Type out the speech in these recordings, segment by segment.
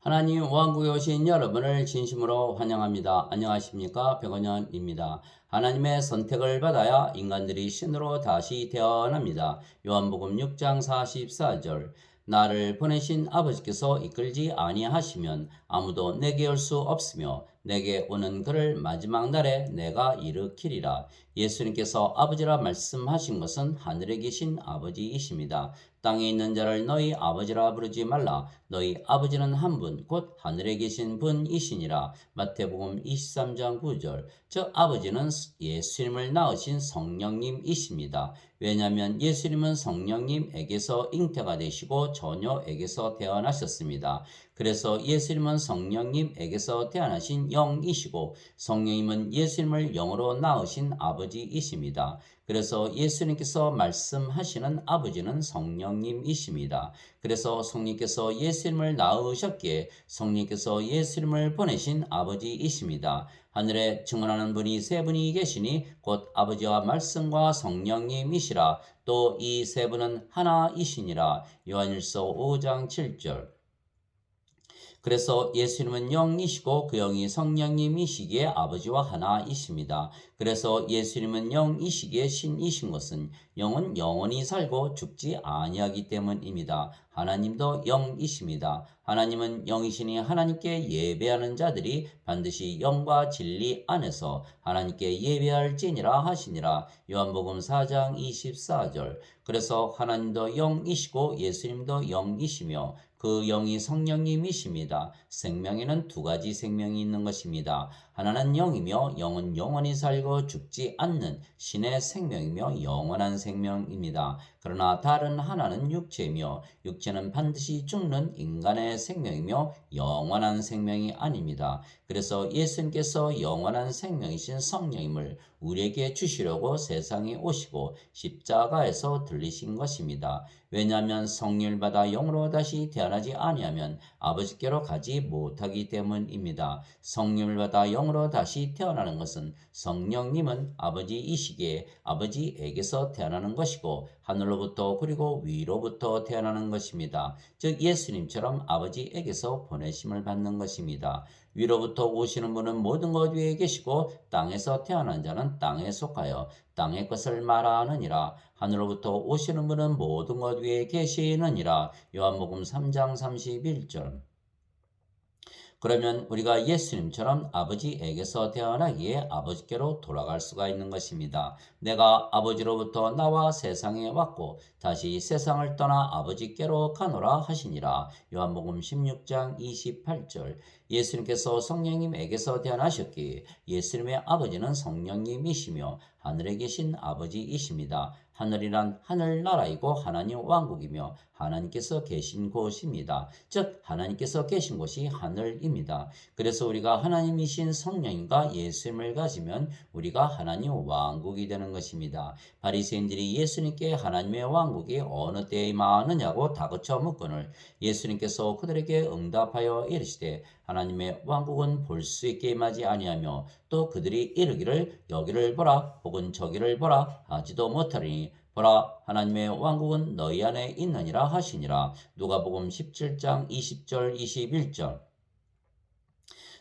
하나님 왕국에 오신 여러분을 진심으로 환영합니다. 안녕하십니까? 백원현입니다. 하나님의 선택을 받아야 인간들이 신으로 다시 태어납니다. 요한복음 6장 44절. 나를 보내신 아버지께서 이끌지 아니하시면 아무도 내게 올 수 없으며 내게 오는 그를 마지막 날에 내가 일으키리라. 예수님께서 아버지라 말씀하신 것은 하늘에 계신 아버지이십니다. 땅에 있는 자를 너희 아버지라 부르지 말라. 너희 아버지는 한 분, 곧 하늘에 계신 분이시니라. 마태복음 23장 9절. 저 아버지는 예수님을 낳으신 성령님이십니다. 왜냐하면 예수님은 성령님에게서 잉태가 되시고 처녀에게서 태어나셨습니다. 그래서 예수님은 성령님에게서 태어나신 영이시고 성령님은 예수님을 영으로 낳으신 아버지이십니다. 그래서 예수님께서 말씀하시는 아버지는 성령님이십니다. 그래서 성령께서 예수님을 낳으셨기에 성령께서 예수님을 보내신 아버지이십니다. 하늘에 증언하는 분이 세 분이 계시니 곧 아버지와 말씀과 성령님이시라. 또 이 세 분은 하나이시니라. 요한일서 5장 7절. 그래서 예수님은 영이시고 그 영이 성령님이시기에 아버지와 하나이십니다. 그래서 예수님은 영이시기에 신이신 것은 영은 영원히 살고 죽지 아니하기 때문입니다. 하나님도 영이십니다. 하나님은 영이시니 하나님께 예배하는 자들이 반드시 영과 진리 안에서 하나님께 예배할지니라 하시니라. 요한복음 4장 24절. 그래서 하나님도 영이시고 예수님도 영이시며 그 영이 성령님이십니다. 생명에는 두 가지 생명이 있는 것입니다. 하나는 영이며 영은 영원히 살고 죽지 않는 신의 생명이며 영원한 생명입니다. 그러나 다른 하나는 육체이며 육체는 반드시 죽는 인간의 생명이며 영원한 생명이 아닙니다. 그래서 예수님께서 영원한 생명이신 성령님을 우리에게 주시려고 세상에 오시고 십자가에서 들리신 것입니다. 왜냐하면 성령을 받아 영으로 다시 태어나지 아니하면 아버지께로 가지 못하기 때문입니다. 성령을 받아 영으로 다시 태어나는 것은 성령님은 아버지이시기에 아버지에게서 태어나는 것이고 하늘로부터 그리고 위로부터 태어나는 것입니다. 즉 예수님처럼 아버지에게서 보내심을 받는 것입니다. 위로부터 오시는 분은 모든 것 위에 계시고 땅에서 태어난 자는 땅에 속하여 땅의 것을 말하느니라. 하늘로부터 오시는 분은 모든 것 위에 계시느니라. 요한복음 3장 31절. 그러면 우리가 예수님처럼 아버지에게서 태어나기에 아버지께로 돌아갈 수가 있는 것입니다. 내가 아버지로부터 나와 세상에 왔고 다시 세상을 떠나 아버지께로 가노라 하시니라. 요한복음 16장 28절. 예수님께서 성령님에게서 태어나셨기에 예수님의 아버지는 성령님이시며 하늘에 계신 아버지이십니다. 하늘이란 하늘나라이고 하나님 왕국이며 하나님께서 계신 곳입니다. 즉 하나님께서 계신 곳이 하늘입니다. 그래서 우리가 하나님이신 성령님과 예수님을 가지면 우리가 하나님 왕국이 되는 것입니다. 바리새인들이 예수님께 하나님의 왕국이 어느 때에 임하느냐고 다그쳐 묻거늘 예수님께서 그들에게 응답하여 이르시되 하나님의 왕국은 볼 수 있게 임하지 아니하며 또 그들이 이르기를 여기를 보라 혹은 저기를 보라 하지도 못하리니 보라 하나님의 왕국은 너희 안에 있느니라 하시니라. 누가복음 17장 20절 21절.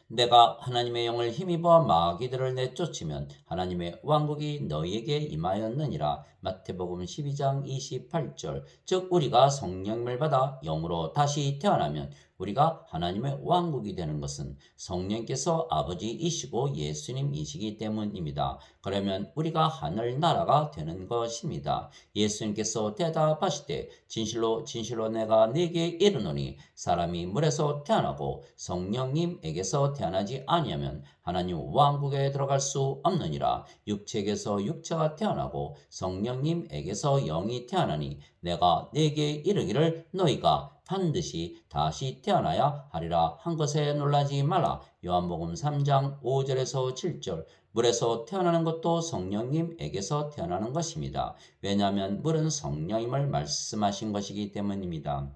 내가 하나님의 영을 힘입어 마귀들을 내쫓으면 하나님의 왕국이 너희에게 임하였느니라. 마태복음 12장 28절. 즉 우리가 성령을 받아 영으로 다시 태어나면 우리가 하나님의 왕국이 되는 것은 성령께서 아버지이시고 예수님이시기 때문입니다. 그러면 우리가 하늘나라가 되는 것입니다. 예수님께서 대답하시되 진실로 진실로 내가 네게 이르노니 사람이 물에서 태어나고 성령님에게서 태어나지 아니하면 하나님 왕국에 들어갈 수 없느니라. 육체에게서 육체가 태어나고 성령님에게서 영이 태어나니 내가 네게 이르기를 너희가 반드시 다시 태어나야 하리라 한 것에 놀라지 말라. 요한복음 3장 5절에서 7절. 물에서 태어나는 것도 성령님에게서 태어나는 것입니다. 왜냐하면 물은 성령님을 말씀하신 것이기 때문입니다.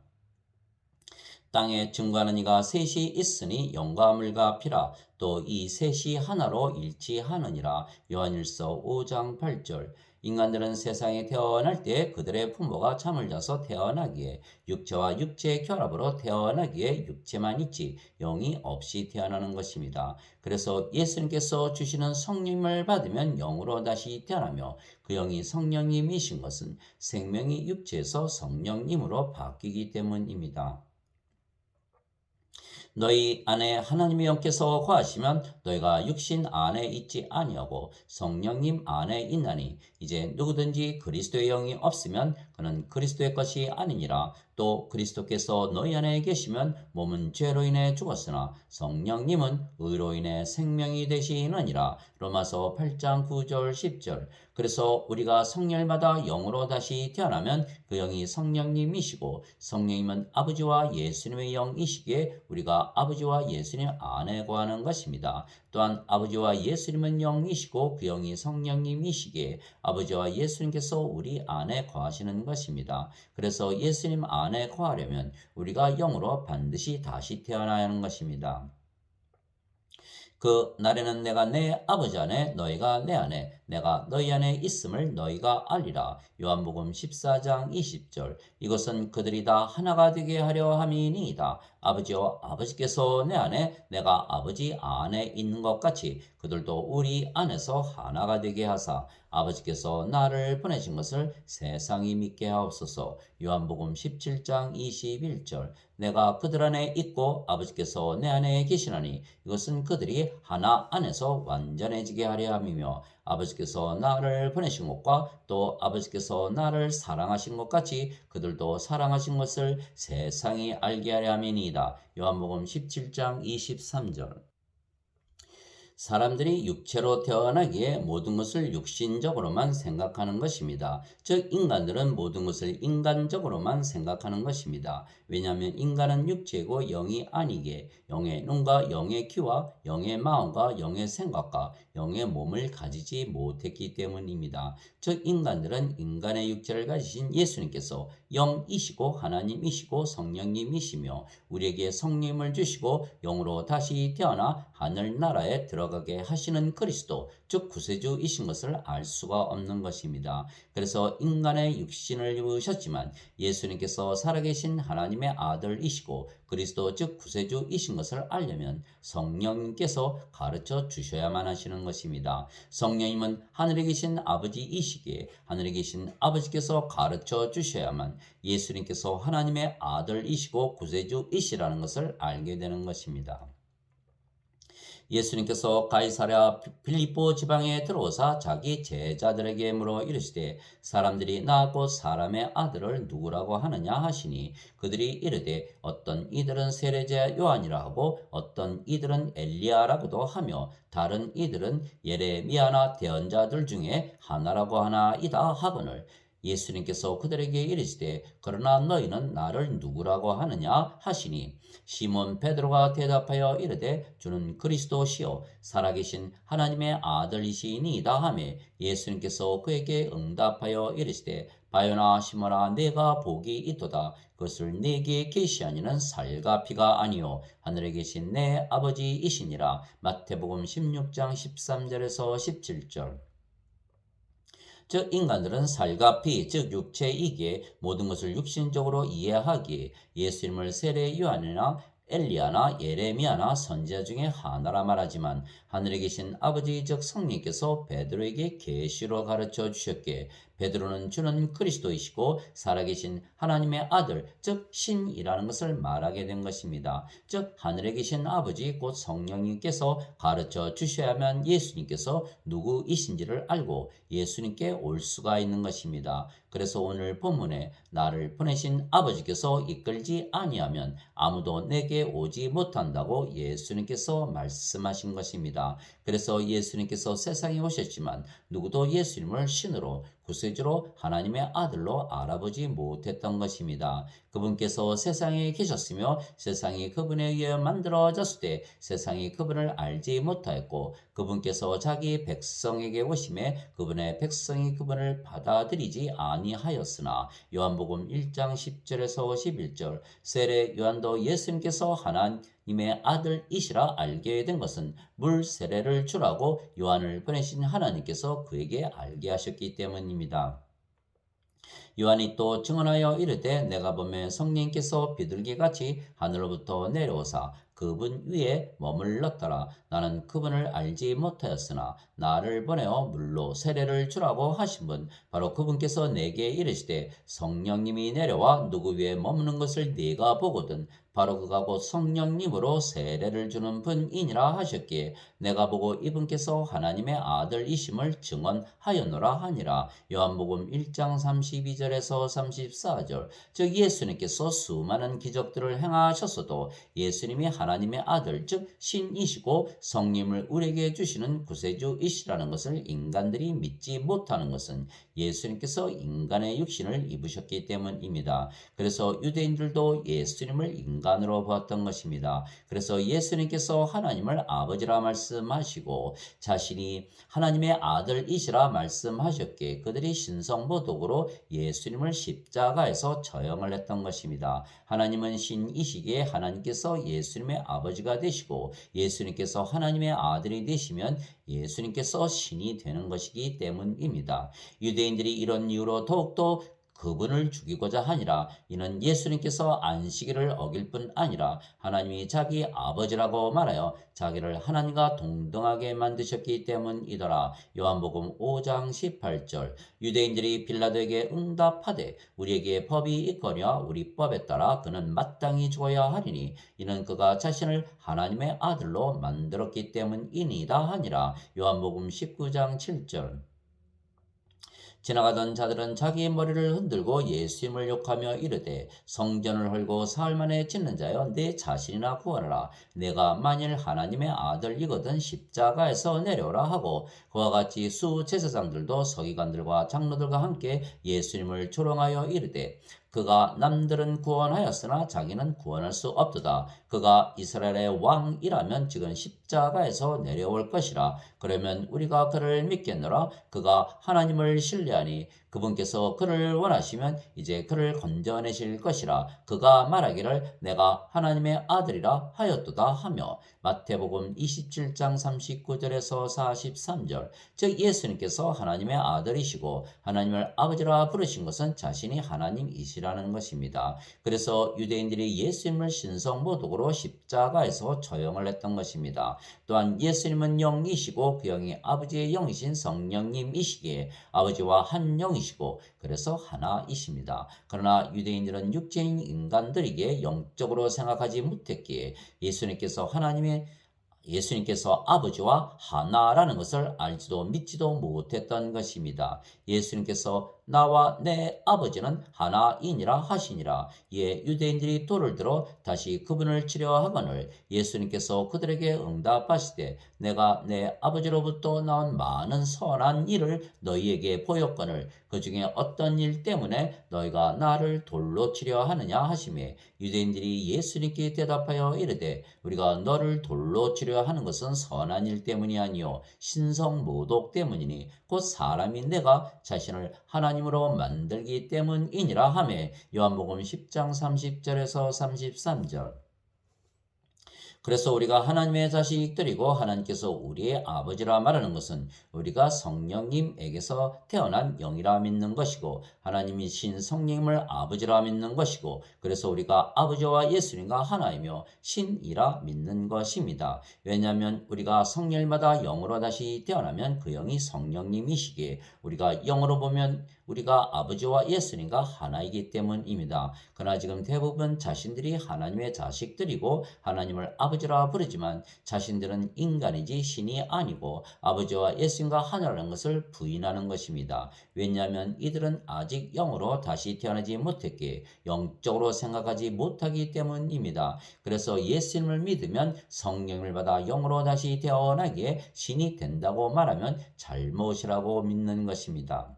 땅에 증거하는 이가 셋이 있으니 영과 물과 피라. 또 이 셋이 하나로 일치하느니라. 요한일서 5장 8절. 인간들은 세상에 태어날 때 그들의 부모가 잠을 자서 태어나기에 육체와 육체의 결합으로 태어나기에 육체만 있지 영이 없이 태어나는 것입니다. 그래서 예수님께서 주시는 성령을 받으면 영으로 다시 태어나며 그 영이 성령님이신 것은 생명이 육체에서 성령님으로 바뀌기 때문입니다. 너희 안에 하나님의 영께서 거하시면 너희가 육신 안에 있지 아니하고 성령님 안에 있나니 이제 누구든지 그리스도의 영이 없으면 그는 그리스도의 것이 아니니라. 또 그리스도께서 너희 안에 계시면 몸은 죄로 인해 죽었으나 성령님은 의로 인해 생명이 되시느니라. 로마서 8장 9절 10절. 그래서 우리가 성령을 받아 영으로 다시 태어나면 그 영이 성령님이시고 성령님은 아버지와 예수님의 영이시기에 우리가 아버지와 예수님 안에 거하는 것입니다. 또한 아버지와 예수님은 영이시고 그 영이 성령님이시기에 아버지와 예수님께서 우리 안에 거하시는 것입니다. 그래서 예수님 안에 거하려면 우리가 영으로 반드시 다시 태어나야 하는 것입니다. 그 날에는 내가 내 아버지 안에 너희가 내 안에 내가 너희 안에 있음을 너희가 알리라. 요한복음 14장 20절. 이것은 그들이 다 하나가 되게 하려 함이니이다. 아버지여 아버지께서 내 안에 내가 아버지 안에 있는 것 같이 그들도 우리 안에서 하나가 되게 하사 아버지께서 나를 보내신 것을 세상이 믿게 하옵소서. 요한복음 17장 21절. 내가 그들 안에 있고 아버지께서 내 안에 계시나니 이것은 그들이 하나 안에서 완전해지게 하려 함이며 아버지께서 나를 보내신 것과 또 아버지께서 나를 사랑하신 것 같이 그들도 사랑하신 것을 세상이 알게 하려 함이니이다. 요한복음 17장 23절. 사람들이 육체로 태어나기에 모든 것을 육신적으로만 생각하는 것입니다. 즉 인간들은 모든 것을 인간적으로만 생각하는 것입니다. 왜냐하면 인간은 육체고 영이 아니기에 영의 눈과 영의 귀와 영의 마음과 영의 생각과 영의 몸을 가지지 못했기 때문입니다. 즉 인간들은 인간의 육체를 가지신 예수님께서 영이시고 하나님이시고 성령님이시며 우리에게 성령을 주시고 영으로 다시 태어나 하늘나라에 들어가게 하시는 그리스도 즉 구세주이신 것을 알 수가 없는 것입니다. 그래서 인간의 육신을 입으셨지만 예수님께서 살아계신 하나님의 아들이시고 그리스도 즉 구세주이신 것을 알려면 성령님께서 가르쳐 주셔야만 하시는 것입니다. 성령님은 하늘에 계신 아버지이시기에 하늘에 계신 아버지께서 가르쳐 주셔야만 예수님께서 하나님의 아들이시고 구세주이시라는 것을 알게 되는 것입니다. 예수님께서 가이사랴 빌립보 지방에 들어오사 자기 제자들에게 물어 이르시되 사람들이 나 곧 사람의 아들을 누구라고 하느냐 하시니 그들이 이르되 어떤 이들은 세례자 요한이라 하고 어떤 이들은 엘리야라고도 하며 다른 이들은 예레미야나 대언자들 중에 하나라고 하나이다 하거늘 예수님께서 그들에게 이르시되 그러나 너희는 나를 누구라고 하느냐 하시니 시몬 베드로가 대답하여 이르되 주는 그리스도시요 살아계신 하나님의 아들이시니이다 하매 예수님께서 그에게 응답하여 이르시되 바요나 시몬아 내가 복이 있도다 그것을 내게 계시하니는 살과 피가 아니요 하늘에 계신 내 아버지이시니라. 마태복음 16장 13절에서 17절. 즉 인간들은 살과 피, 즉 육체이기에 모든 것을 육신적으로 이해하기에 예수님을 세례 요한이나 엘리야나 예레미야나 선지자 중에 하나라 말하지만 하늘에 계신 아버지 즉 성령께서 베드로에게 계시로 가르쳐 주셨기에 베드로는 주는 그리스도이시고 살아계신 하나님의 아들 즉 신이라는 것을 말하게 된 것입니다. 즉 하늘에 계신 아버지 곧 성령님께서 가르쳐 주셔야만 예수님께서 누구이신지를 알고 예수님께 올 수가 있는 것입니다. 그래서 오늘 본문에 나를 보내신 아버지께서 이끌지 아니하면 아무도 내게 오지 못한다고 예수님께서 말씀하신 것입니다. 그래서 예수님께서 세상에 오셨지만 누구도 예수님을 신으로 구세주로 하나님의 아들로 알아보지 못했던 것입니다. 그분께서 세상에 계셨으며 세상이 그분에 의해 만들어졌을 때 세상이 그분을 알지 못하였고 그분께서 자기 백성에게 오심에 그분의 백성이 그분을 받아들이지 아니하였으나 요한복음 1장 10절에서 11절 세례 요한도 예수님께서 하나님의 아들이시라 알게 된 것은 물 세례를 주라고 요한을 보내신 하나님께서 그에게 알게 하셨기 때문입니다. 요한이 또 증언하여 이르되 내가 보매 성령께서 비둘기같이 하늘로부터 내려오사 그분 위에 머물렀더라. 나는 그분을 알지 못하였으나 나를 보내어 물로 세례를 주라고 하신 분 바로 그분께서 내게 이르시되 성령님이 내려와 누구 위에 머무는 것을 네가 보거든 바로 그가 곧 성령님으로 세례를 주는 분이니라 하셨기에 내가 보고 이분께서 하나님의 아들이심을 증언하였노라 하니라. 요한복음 1장 32절에서 34절 즉 예수님께서 수많은 기적들을 행하셨어도 예수님이 하나님의 아들 즉 신이시고 성령을 우리에게 주시는 구세주이시라는 것을 인간들이 믿지 못하는 것은 예수님께서 인간의 육신을 입으셨기 때문입니다. 그래서 유대인들도 예수님을 인간으로 보았던 것입니다. 그래서 예수님께서 하나님을 아버지라 말씀하시고 자신이 하나님의 아들이시라 말씀하셨기에 그들이 신성모독으로 예수님을 십자가에서 처형을 했던 것입니다. 하나님은 신이시기에 하나님께서 예수님의 아버지가 되시고 예수님께서 하나님의 아들이 되시면 예수님께서 신이 되는 것이기 때문입니다. 유대인들이 이런 이유로 더욱더 그분을 죽이고자 하니라. 이는 예수님께서 안식일을 어길 뿐 아니라 하나님이 자기 아버지라고 말하여 자기를 하나님과 동등하게 만드셨기 때문이더라. 요한복음 5장 18절 유대인들이 빌라도에게 응답하되 우리에게 법이 있거니와 우리 법에 따라 그는 마땅히 죽어야 하리니 이는 그가 자신을 하나님의 아들로 만들었기 때문이니이다 하니라. 요한복음 19장 7절 지나가던 자들은 자기 머리를 흔들고 예수님을 욕하며 이르되 성전을 헐고 사흘 만에 짓는 자여 내 자신이나 구하라. 내가 만일 하나님의 아들이거든 십자가에서 내려오라 하고 그와 같이 수제사장들도 서기관들과 장로들과 함께 예수님을 조롱하여 이르되 그가 남들은 구원하였으나 자기는 구원할 수 없도다. 그가 이스라엘의 왕이라면 지금 십자가에서 내려올 것이라. 그러면 우리가 그를 믿겠노라. 그가 하나님을 신뢰하니 그분께서 그를 원하시면 이제 그를 건져내실 것이라. 그가 말하기를 내가 하나님의 아들이라 하였도다 하며 마태복음 27장 39절에서 43절 즉 예수님께서 하나님의 아들이시고 하나님을 아버지라 부르신 것은 자신이 하나님이시라는 것입니다. 그래서 유대인들이 예수님을 신성모독으로 십자가에서 처형을 했던 것입니다. 또한 예수님은 영이시고 그 영이 아버지의 영이신 성령님이시기에 아버지와 한 영이시고 그래서 하나이십니다. 그러나 유대인들은 육체인 인간들에게 영적으로 생각하지 못했기에 예수님께서 아버지와 하나라는 것을 알지도 믿지도 못했던 것입니다. 예수님께서 나와 내 아버지는 하나이니라 하시니라. 이에 유대인들이 돌을 들어 다시 그분을 치려 하거늘 예수님께서 그들에게 응답하시되 내가 내 아버지로부터 나온 많은 선한 일을 너희에게 보였거늘 그 중에 어떤 일 때문에 너희가 나를 돌로 치려 하느냐 하시매 유대인들이 예수님께 대답하여 이르되 우리가 너를 돌로 치려 하는 것은 선한 일 때문이 아니요 신성모독 때문이니 곧 사람이 내가 자신을 하나님으로 만들기 때문이니라 하매 요한복음 10장 30절에서 33절 그래서 우리가 하나님의 자식들이고 하나님께서 우리의 아버지라 말하는 것은 우리가 성령님에게서 태어난 영이라 믿는 것이고 하나님이 신 성령님을 아버지라 믿는 것이고 그래서 우리가 아버지와 예수님과 하나이며 신이라 믿는 것입니다. 왜냐하면 우리가 성령마다 영으로 다시 태어나면 그 영이 성령님이시기에 우리가 영으로 보면 우리가 아버지와 예수님과 하나이기 때문입니다. 그러나 지금 대부분 자신들이 하나님의 자식들이고 하나님을 아버지라 부르지만 자신들은 인간이지 신이 아니고 아버지와 예수님과 하나라는 것을 부인하는 것입니다. 왜냐하면 이들은 아직 영으로 다시 태어나지 못했기에 영적으로 생각하지 못하기 때문입니다. 그래서 예수님을 믿으면 성령을 받아 영으로 다시 태어나기에 신이 된다고 말하면 잘못이라고 믿는 것입니다.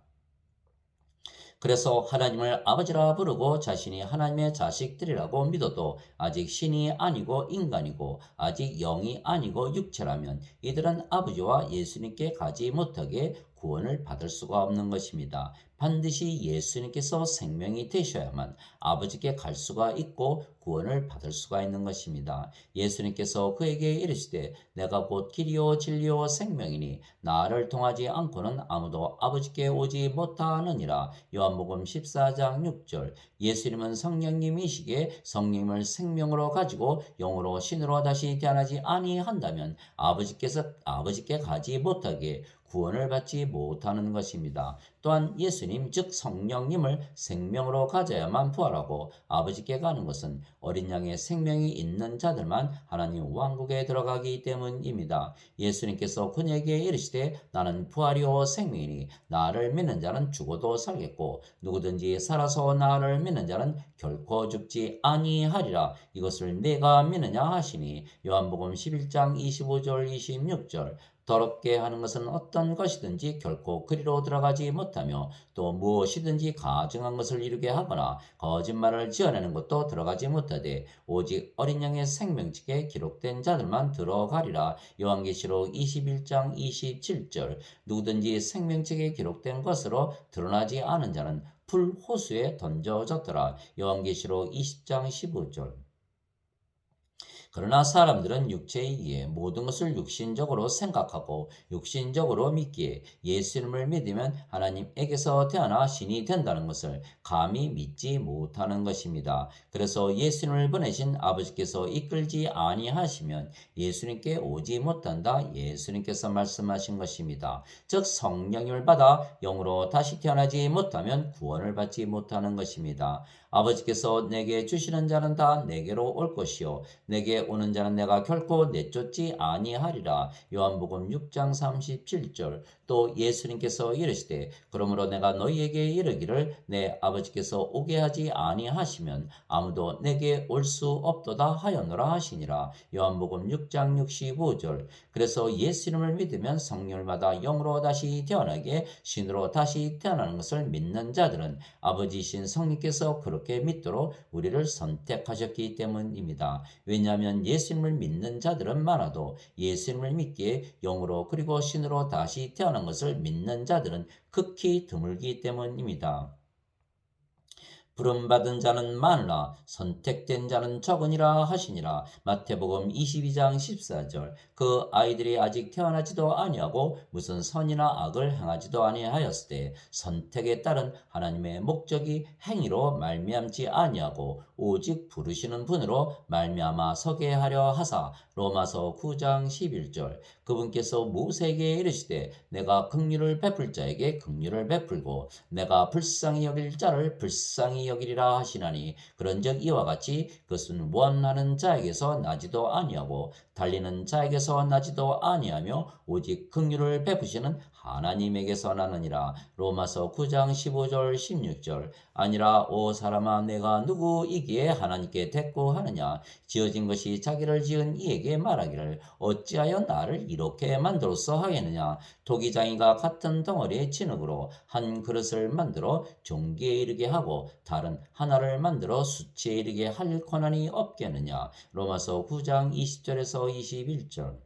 그래서 하나님을 아버지라 부르고 자신이 하나님의 자식들이라고 믿어도 아직 신이 아니고 인간이고 아직 영이 아니고 육체라면 이들은 아버지와 예수님께 가지 못하게 구원을 받을 수가 없는 것입니다. 반드시 예수님께서 생명이 되셔야만 아버지께 갈 수가 있고 구원을 받을 수가 있는 것입니다. 예수님께서 그에게 이르시되 내가 곧 길이요 진리요 생명이니 나를 통하지 않고는 아무도 아버지께 오지 못하느니라. 요한복음 14장 6절. 예수님은 성령님이시기에 성령을 생명으로 가지고 영으로 신으로 다시 태어나지 아니한다면 아버지께 가지 못하게 구원을 받지 못하는 것입니다. 또한 예수님 즉 성령님을 생명으로 가져야만 부활하고 아버지께 가는 것은 어린 양의 생명이 있는 자들만 하나님 왕국에 들어가기 때문입니다. 예수님께서 그에게 이르시되 나는 부활이요 생명이니 나를 믿는 자는 죽어도 살겠고 누구든지 살아서 나를 믿는 자는 결코 죽지 아니하리라. 이것을 내가 믿느냐 하시니 요한복음 11장 25절 26절. 더럽게 하는 것은 어떤 것이든지 결코 그리로 들어가지 못하며 또 무엇이든지 가증한 것을 이루게 하거나 거짓말을 지어내는 것도 들어가지 못하되 오직 어린 양의 생명책에 기록된 자들만 들어가리라. 요한계시록 21장 27절. 누구든지 생명책에 기록된 것으로 드러나지 않은 자는 풀 호수에 던져졌더라. 요한계시록 20장 15절. 그러나 사람들은 육체에 의해 모든 것을 육신적으로 생각하고 육신적으로 믿기에 예수님을 믿으면 하나님에게서 태어나 신이 된다는 것을 감히 믿지 못하는 것입니다. 그래서 예수님을 보내신 아버지께서 이끌지 아니하시면 예수님께 오지 못한다. 예수님께서 말씀하신 것입니다. 즉 성령을 받아 영으로 다시 태어나지 못하면 구원을 받지 못하는 것입니다. 아버지께서 내게 주시는 자는 다 내게로 올 것이요 내게 오는 자는 내가 결코 내쫓지 아니하리라. 요한복음 6장 37절. 또 예수님께서 이르시되 그러므로 내가 너희에게 이르기를 내 아버지께서 오게 하지 아니하시면 아무도 내게 올 수 없도다 하였노라 하시니라. 요한복음 6장 65절. 그래서 예수님을 믿으면 성령을 받아 영으로 다시 태어나게 신으로 다시 태어나는 것을 믿는 자들은 아버지신 성령께서 그렇게 믿도록 우리를 선택하셨기 때문입니다. 왜냐하면 예수님을 믿는 자들은 많아도 예수님을 믿기에 영으로 그리고 신으로 다시 태어난 것을 믿는 자들은 극히 드물기 때문입니다. 부름받은 자는 많으나 선택된 자는 적으니라 하시니라. 마태복음 22장 14절. 그 아이들이 아직 태어나지도 아니하고 무슨 선이나 악을 행하지도 아니하였으되 선택에 따른 하나님의 목적이 행위로 말미암지 아니하고 오직 부르시는 분으로 말미암아 서게 하려 하사. 로마서 9장 11절. 그분께서 모세에게 이르시되 내가 긍휼을 베풀 자에게 긍휼을 베풀고 내가 불쌍히 여길 자를 불쌍히 여기리라 하시나니 그런즉 이와 같이 그것은 원하는 자에게서 나지도 아니하고 달리는 자에게서 나지도 아니하며 오직 긍휼을 베푸시는 하나님에게서 나느니라. 로마서 9장 15절 16절. 아니라 오 사람아 내가 누구이기에 하나님께 대꾸하느냐. 지어진 것이 자기를 지은 이에게 말하기를 어찌하여 나를 이렇게 만들었어 하겠느냐. 토기장이가 같은 덩어리의 진흙으로 한 그릇을 만들어 종기에 이르게 하고 다른 하나를 만들어 수치에 이르게 할 권한이 없겠느냐. 로마서 9장 20절에서 21절.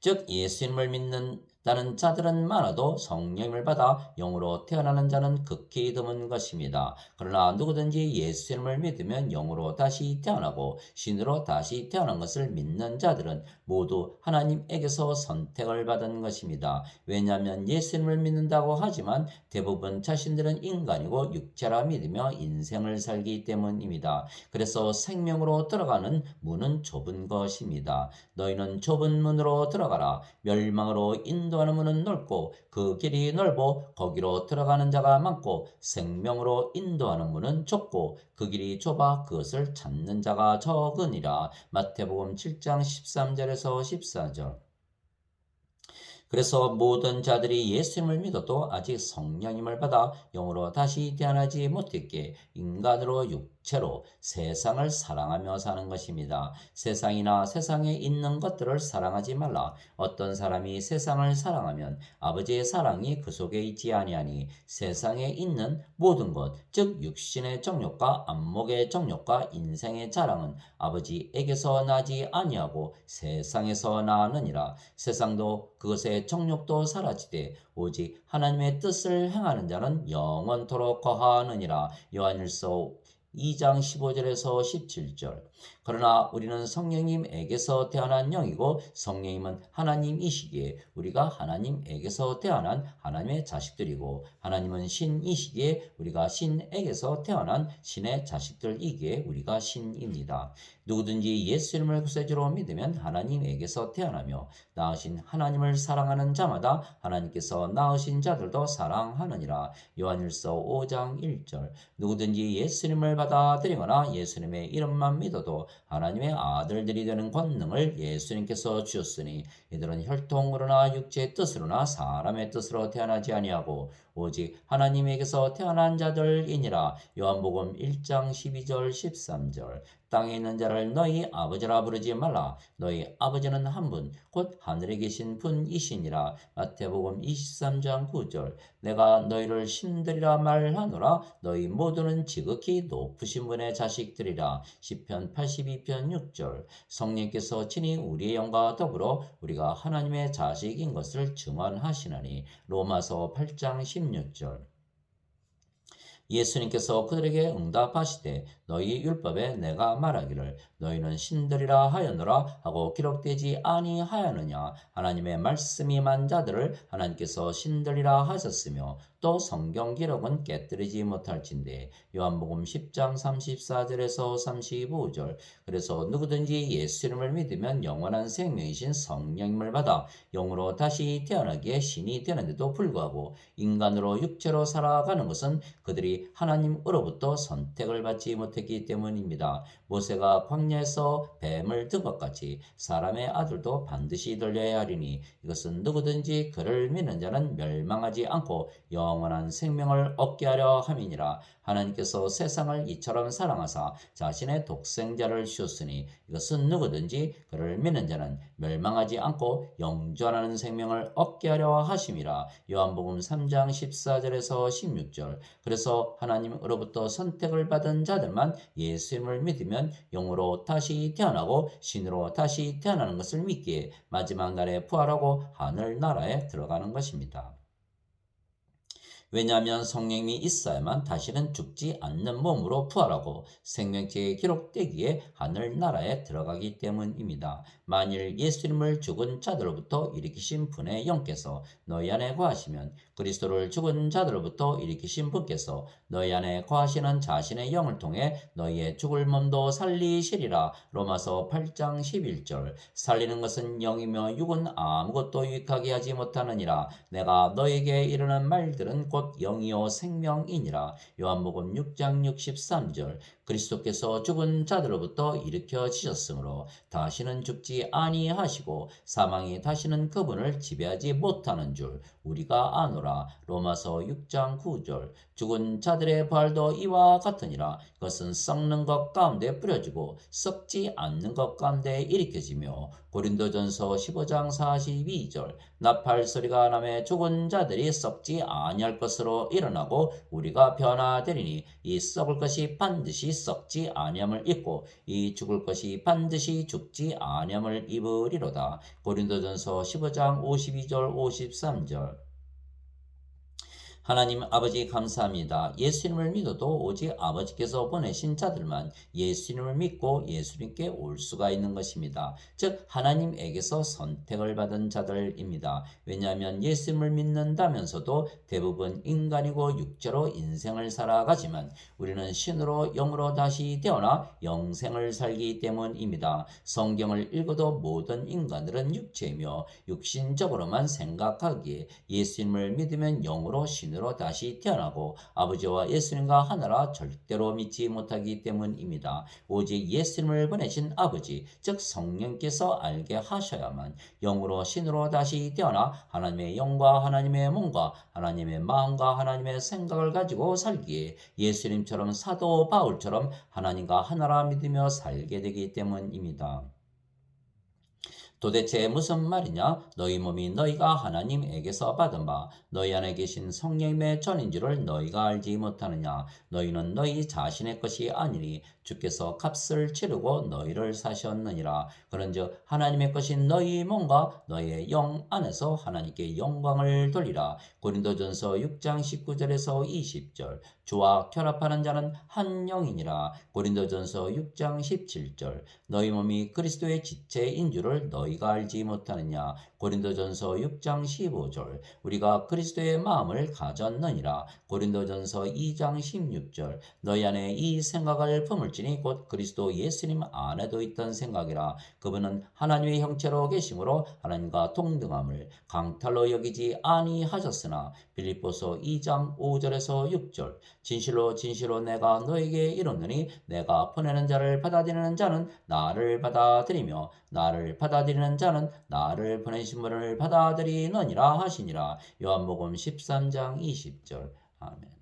즉 예수님을 믿는다는 자들은 많아도 성령을 받아 영으로 태어나는 자는 극히 드문 것입니다. 그러나 누구든지 예수님을 믿으면 영으로 다시 태어나고 신으로 다시 태어난 것을 믿는 자들은 모두 하나님에게서 선택을 받은 것입니다. 왜냐하면 예수님을 믿는다고 하지만 대부분 자신들은 인간이고 육체라 믿으며 인생을 살기 때문입니다. 그래서 생명으로 들어가는 문은 좁은 것입니다. 너희는 좁은 문으로 들어가라. 멸망으로 인도하는 문은 넓고 그 길이 넓어 거기로 들어가는 자가 많고 생명으로 인도하는 문은 좁고 그 길이 좁아 그것을 찾는 자가 적으니라. 마태복음 7장 13절에서 14절. 그래서 모든 자들이 예수님을 믿어도 아직 성령님을 받아 영으로 다시 태어나지 못했기에 인간으로 육체로 세상을 사랑하며 사는 것입니다. 세상이나 세상에 있는 것들을 사랑하지 말라. 어떤 사람이 세상을 사랑하면 아버지의 사랑이 그 속에 있지 아니하니 세상에 있는 모든 것, 즉 육신의 정욕과 안목의 정욕과 인생의 자랑은 아버지에게서 나지 아니하고 세상에서 나느니라. 세상도 그것의 정욕도 사라지되 오직 하나님의 뜻을 행하는 자는 영원토록 거하느니라. 요한일서 2장 15절에서 17절. 그러나 우리는 성령님에게서 태어난 영이고 성령님은 하나님이시기에 우리가 하나님에게서 태어난 하나님의 자식들이고 하나님은 신이시기에 우리가 신에게서 태어난 신의 자식들이기에 우리가 신입니다. 누구든지 예수님을 구세주로 믿으면 하나님에게서 태어나며 낳으신 하나님을 사랑하는 자마다 하나님께서 낳으신 자들도 사랑하느니라. 요한일서 5장 1절. 누구든지 예수님을 받아들이거나 예수님의 이름만 믿어도 하나님의 아들들이 되는 권능을 예수님께서 주셨으니 이들은 혈통으로나 육체의 뜻으로나 사람의 뜻으로 태어나지 아니하고 오직 하나님에게서 태어난 자들이니라. 요한복음 1장 12절 13절. 땅에 있는 자를 너희 아버지라 부르지 말라. 너희 아버지는 한 분, 곧 하늘에 계신 분이시니라. 마태복음 23장 9절. 내가 너희를 신들이라 말하노라. 너희 모두는 지극히 높으신 분의 자식들이라. 시편 82편 6절. 성령께서 친히 우리의 영과 더불어 우리가 하나님의 자식인 것을 증언하시나니. 로마서 8장 16절. 예수님께서 그들에게 응답하시되 너희 율법에 내가 말하기를 너희는 신들이라 하였노라 하고 기록되지 아니하였느냐. 하나님의 말씀이 임한 자들을 하나님께서 신들이라 하셨으며 또 성경 기록은 깨뜨리지 못할진대. 요한복음 10장 34절에서 35절. 그래서 누구든지 예수님을 믿으면 영원한 생명이신 성령님을 받아 영으로 다시 태어나기에 신이 되는데도 불구하고 인간으로 육체로 살아가는 것은 그들이 하나님으로부터 선택을 받지 못했기 때문입니다. 모세가 광야에서 뱀을 든 것 같이 사람의 아들도 반드시 들려야 하리니 이것은 누구든지 그를 믿는 자는 멸망하지 않고 영원한 생명을 얻게 하려 함이니라. 하나님께서 세상을 이처럼 사랑하사 자신의 독생자를 주셨으니 이것은 누구든지 그를 믿는 자는 멸망하지 않고 영존하는 생명을 얻게 하려 하심이라. 요한복음 3장 14절에서 16절. 그래서 하나님으로부터 선택을 받은 자들만 예수님을 믿으면 영으로 다시 태어나고 신으로 다시 태어나는 것을 믿기에 마지막 날에 부활하고 하늘나라에 들어가는 것입니다. 왜냐하면 성령이 있어야만 다시는 죽지 않는 몸으로 부활하고 생명체에 기록되기에 하늘나라에 들어가기 때문입니다. 만일 예수님을 죽은 자들로부터 일으키신 분의 영께서 너희 안에 거하시면 그리스도를 죽은 자들로부터 일으키신 분께서 너희 안에 거하시는 자신의 영을 통해 너희의 죽을 몸도 살리시리라. 로마서 8장 11절. 살리는 것은 영이며 육은 아무것도 유익하게 하지 못하느니라. 내가 너에게 이르는 말들은 곧 영이요 생명이니라. 요한복음 6장 63절. 그리스도께서 죽은 자들로부터 일으켜지셨으므로 다시는 죽지 아니하시고 사망이 다시는 그분을 지배하지 못하는 줄 우리가 아노라. 로마서 6장 9절. 죽은 자들의 부활도 이와 같으니라. 그것은 썩는 것 가운데 뿌려지고 썩지 않는 것 가운데 일으켜지며. 고린도전서 15장 42절. 나팔 소리가 나매 죽은 자들이 썩지 아니할 것으로 일어나고 우리가 변화되리니 이 썩을 것이 반드시 썩지 아니함을 입고 이 죽을 것이 반드시 죽지 아니함을 입으리로다. 고린도전서 15장 52절 53절. 하나님 아버지 감사합니다. 예수님을 믿어도 오직 아버지께서 보내신 자들만 예수님을 믿고 예수님께 올 수가 있는 것입니다. 즉 하나님에게서 선택을 받은 자들입니다. 왜냐하면 예수님을 믿는다면서도 대부분 인간이고 육체로 인생을 살아가지만 우리는 신으로 영으로 다시 태어나 영생을 살기 때문입니다. 성경을 읽어도 모든 인간들은 육체이며 육신적으로만 생각하기에 예수님을 믿으면 영으로 신으로 신으로 다시 태어나고 아버지와 예수님과 하나라 절대로 믿지 못하기 때문입니다. 오직 예수님을 보내신 아버지, 즉 성령께서 알게 하셔야만 영으로 신으로 다시 태어나 하나님의 영과 하나님의 몸과 하나님의 마음과 하나님의 생각을 가지고 살기에 예수님처럼 사도 바울처럼 하나님과 하나라 믿으며 살게 되기 때문입니다. 도대체 무슨 말이냐? 너희 몸이 너희가 하나님에게서 받은 바 너희 안에 계신 성령의 전인 줄을 너희가 알지 못하느냐? 너희는 너희 자신의 것이 아니니 주께서 값을 치르고 너희를 사셨느니라. 그런즉 하나님의 것인 너희 몸과 너희의 영 안에서 하나님께 영광을 돌리라. 고린도전서 6장 19절에서 20절. 주와 결합하는 자는 한 영이니라. 고린도전서 6장 17절. 너희 몸이 그리스도의 지체인 줄을 너희가 알지 못하느냐. 고린도전서 6장 15절. 우리가 그리스도의 마음을 가졌느니라. 고린도전서 2장 16절. 너희 안에 이 생각을 품을지니 곧 그리스도 예수님 안에도 있던 생각이라. 그분은 하나님의 형체로 계심으로 하나님과 동등함을 강탈로 여기지 아니하셨으나. 빌립보서 2장 5절에서 6절. 진실로 진실로 내가 너에게 이르노니 내가 보내는 자를 받아들이는 자는 나를 받아들이며 나를 받아들이는 자는 나를 보내신 분을 받아들이느니라 하시니라. 요한복음 13장 20절. 아멘.